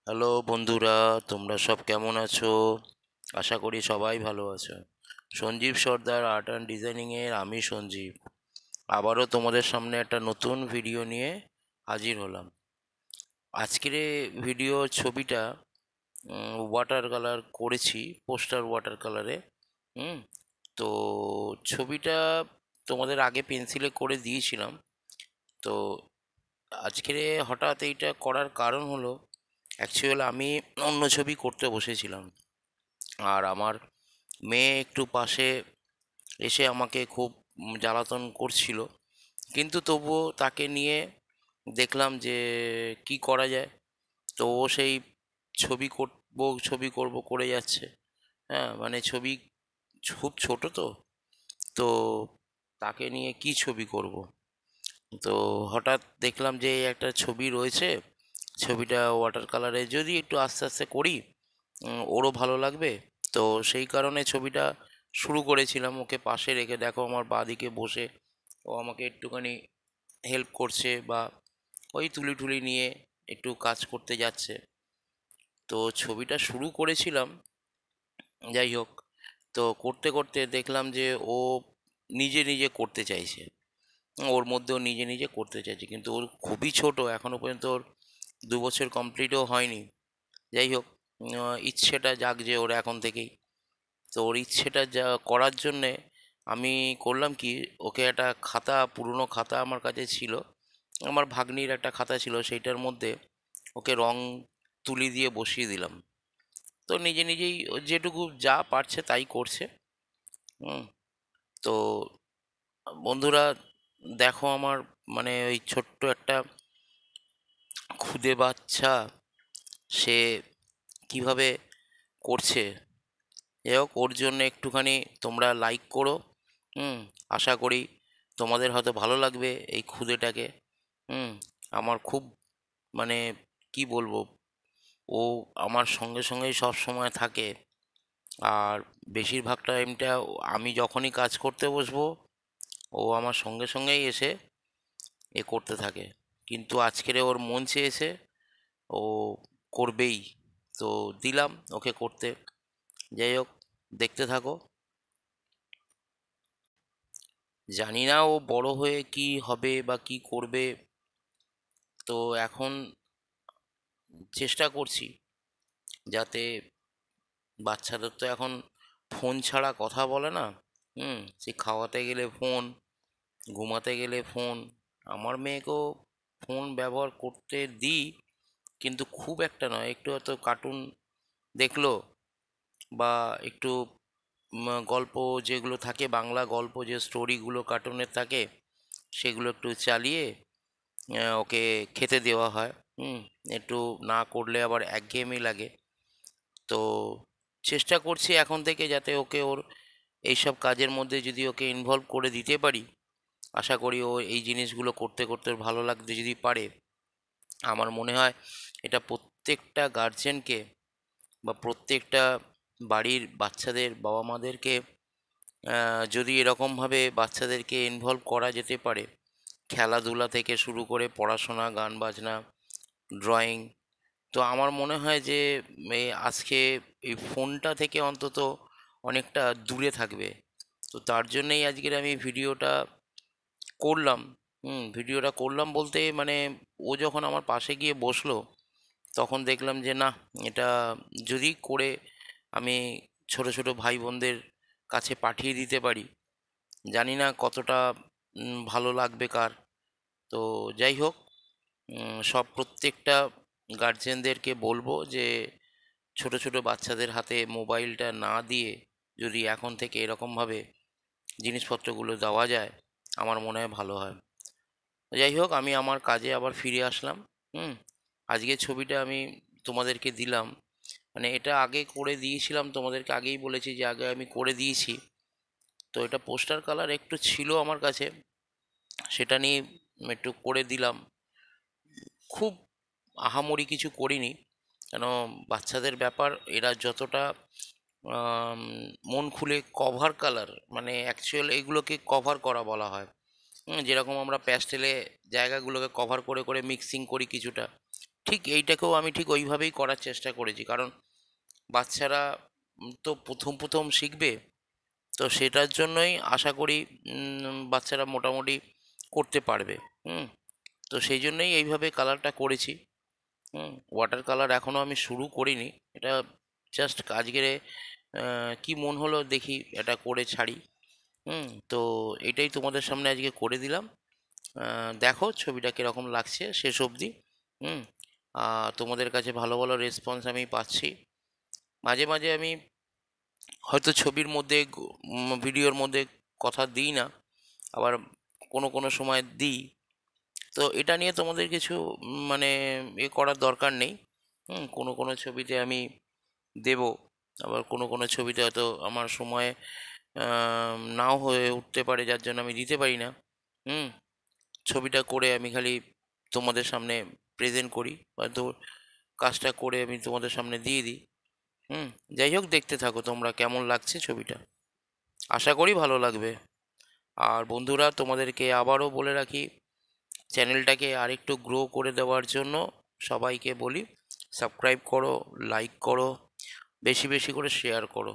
Hello বন্ধুরা, তোমরা সব কেমন আছো? আশা করি সবাই ভালো আছো। সঞ্জীব সর্দার আর্ট অ্যান্ড ডিজাইনিংয়ের আমি সঞ্জীব আবারও তোমাদের সামনে একটা নতুন ভিডিও নিয়ে হাজির হলাম। আজকের ভিডিও ছবিটা ওয়াটার কালার করেছি, পোস্টার ওয়াটার কালারে। হুম তো ছবিটা তোমাদের আগে পেন্সিলে করে দিয়েছিলাম। তো আজকের হঠাৎ এইটা করার কারণ হলো, অ্যাকচুয়াল আমি অন্য ছবি করতে বসেছিলাম, আর আমার মেয়ে একটু পাশে এসে আমাকে খুব জ্বালাতন করছিল। কিন্তু তবুও তাকে নিয়ে দেখলাম যে কি করা যায়। তো ও সেই ছবি করব করে যাচ্ছে। হ্যাঁ, মানে ছবি খুব ছোট, তো তো তাকে নিয়ে কি ছবি করব। তো হঠাৎ দেখলাম যে এই একটা ছবি রয়েছে, ছবিটা ওয়াটার কালারে যদি একটু আস্তে আস্তে করি ওরও ভালো লাগবে। তো সেই কারণে ছবিটা শুরু করেছিলাম ওকে পাশে রেখে। দেখো আমার বাঁদিকে বসে ও আমাকে একটুখানি হেল্প করছে, বা ওই তুলি টুলি নিয়ে একটু কাজ করতে যাচ্ছে। তো ছবিটা শুরু করেছিলাম, যাই হোক। তো করতে করতে দেখলাম যে ও নিজে নিজে করতে চাইছে। ওর মধ্যেও নিজে নিজে করতে চাইছে, কিন্তু ওর খুবই ছোট, এখনো পর্যন্ত ওর 2 বছর কমপ্লিটও হয়নি। যাই হোক, ইচ্ছেটা জাগছে ওর এখন থেকেই। তো ওর ইচ্ছেটা যা করার জন্যে আমি করলাম কি, ওকে একটা খাতা, পুরনো খাতা আমার কাছে ছিল, আমার ভাগ্নির একটা খাতা ছিল, সেইটার মধ্যে ওকে রং তুলি দিয়ে বসিয়ে দিলাম। তো নিজে নিজেই ও যেটুকু যা পারছে তাই করছে। হুম তো বন্ধুরা, দেখো আমার, মানে ওই ছোট্ট একটা খুদে বাচ্চা, সে কিভাবে করছে। যাই হোক, ওর জন্য একটুখানি তোমরা লাইক করো। হুম আশা করি তোমাদের হয়তো ভালো লাগবে এই খুদেটাকে। হুম আমার খুব, মানে কি বলবো, ও আমার সঙ্গে সঙ্গেই সব সময় থাকে। আর বেশিরভাগ টাইমটা আমি যখনই কাজ করতে বসবো ও আমার সঙ্গে সঙ্গেই এসে করতে থাকে। কিন্তু আজকের ওর মন চেয়েছে, ও করবেই। তো দিলাম ওকে করতে। যাই হোক, দেখতে থাকো। জানি না ও বড় হয়ে কি হবে বা কি করবে। তো এখন চেষ্টা করছি যাতে, বাচ্চাদের তো এখন ফোন ছাড়া কথা বলে না। সে খাওয়াতে গেলে ফোন, ঘুমাতে গেলে ফোন। আমার মেয়েকেও ফোন ব্যবহার করতে দিই, কিন্তু খুব একটা নয়, একটু হয়তো কার্টুন দেখলো, বা একটু গল্প যেগুলো থাকে, বাংলা গল্প যে স্টোরিগুলো কার্টুনের থাকে, সেগুলো একটু চালিয়ে ওকে খেতে দেওয়া হয়। হুম একটু না করলে আবার একঘেয়েমি লাগে। তো চেষ্টা করছি এখন থেকে যাতে ওকে ওর এইসব কাজের মধ্যে যদি ওকে ইনভলভ করে দিতে পারি, আশা করি ও এই জিনিসগুলো করতে করতে ওর ভালো লাগতে যদি পারে। আমার মনে হয় এটা প্রত্যেকটা গার্জেনকে, বা প্রত্যেকটা বাড়ির বাচ্চাদের বাবা মাদেরকে যদি এরকমভাবে বাচ্চাদেরকে ইনভলভ করা যেতে পারে, খেলাধুলা থেকে শুরু করে পড়াশোনা, গান বাজনা, ড্রয়িং। তো আমার মনে হয় যে আজকে এই ফোনটা থেকে অন্তত অনেকটা দূরে থাকবে। তো তার জন্যই আজকের আমি ভিডিওটা করলাম। ভিডিওটা করলাম বলতে, মানে ও যখন আমার পাশে গিয়ে বসলো, তখন দেখলাম যে না, এটা যদি করে আমি ছোট ছোট ভাই বোনদের কাছে পাঠিয়ে দিতে পারি, জানি না কতটা ভালো লাগবে কার। তো যাই হোক, সব প্রত্যেকটা গার্জেনদেরকে বলবো যে ছোট ছোট বাচ্চাদের হাতে মোবাইলটা না দিয়ে যদি এখন থেকে এরকমভাবে জিনিসপত্রগুলো দেওয়া যায়, আমার মনে হয় ভালো হয়। যাই হোক, আমি আমার কাজে আবার ফিরে আসলাম। হুম আজকে ছবিটা আমি তোমাদেরকে দিলাম, মানে এটা আগে করে দিয়েছিলাম, তোমাদেরকে আগেই বলেছি যে আগে আমি করে দিয়েছি। তো এটা পোস্টার কালার একটু ছিল আমার কাছে, সেটা নিয়ে একটু করে দিলাম। খুব আহামরি কিছু করিনি, কেন বাচ্চাদের ব্যাপার, এরা যতটা আম, মন খুলে কভার কালার, মানে অ্যাকচুয়াল এগুলোকে কভার করা বলা হয়। যেরকম আমরা প্যাস্টেলে জায়গাগুলোকে কভার করে করে মিক্সিং করি কিছুটা, ঠিক এইটাকেও আমি ঠিক ওইভাবেই করার চেষ্টা করেছি, কারণ বাচ্চারা তো প্রথম প্রথম শিখবে, তো সেটার জন্যই আশা করি বাচ্চারা মোটামুটি করতে পারবে। হুম। তো সেই জন্যই এইভাবে কালারটা করেছি। ওয়াটার কালার এখনও আমি শুরু করিনি, এটা জাস্ট আজকে কি মন হলো দেখি এটা করে ছাড়ি। তো এটাই তোমাদের সামনে আজকে করে দিলাম। দেখো ছবিটা কীরকম লাগছে শেষ অবধি। হুম। তোমাদের কাছে ভালো ভালো রেসপন্স আমি পাচ্ছি। মাঝে মাঝে আমি হয়তো ছবির মধ্যে ভিডিওর মধ্যে কথা দিই না, আবার কোনো কোনো সময় দিই। তো এটা নিয়ে তোমাদের কিছু মানে করার দরকার নেই। কোনো কোনো ছবিতে আমি দেব, আবার কোনো কোনো ছবিতে হয়তো আমার সময় নাও হয়ে উঠতে পারে, যার জন্য আমি দিতে পারি না। হুম। ছবিটা করে আমি খালি তোমাদের সামনে প্রেজেন্ট করি, হয়তো কাজটা করে আমি তোমাদের সামনে দিয়ে দিই। হুম। যাই হোক, দেখতে থাকো তোমরা কেমন লাগছে ছবিটা, আশা করি ভালো লাগবে। আর বন্ধুরা, তোমাদেরকে আবারও বলে রাখি, চ্যানেলটাকে আরেকটু গ্রো করে দেওয়ার জন্য সবাইকে বলি, সাবস্ক্রাইব করো, লাইক করো, বেশি বেশি করে শেয়ার করো।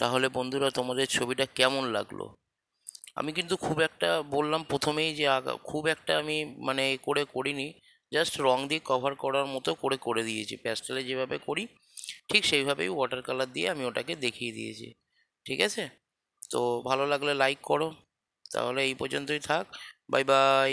তাহলে বন্ধুরা তোমাদের ছবিটা কেমন লাগলো? আমি কিন্তু খুব একটা বললাম প্রথমেই যে খুব একটা আমি মানে করিনি, জাস্ট রং দিয়ে কভার করার মতো করে দিয়েছি, প্যাস্টেলে যেভাবে করি ঠিক সেইভাবেই ওয়াটার কালার দিয়ে আমি ওটাকে দেখিয়ে দিয়েছি। ঠিক আছে? তো ভালো লাগলে লাইক করো। তাহলে এই পর্যন্তই থাক। Bye bye.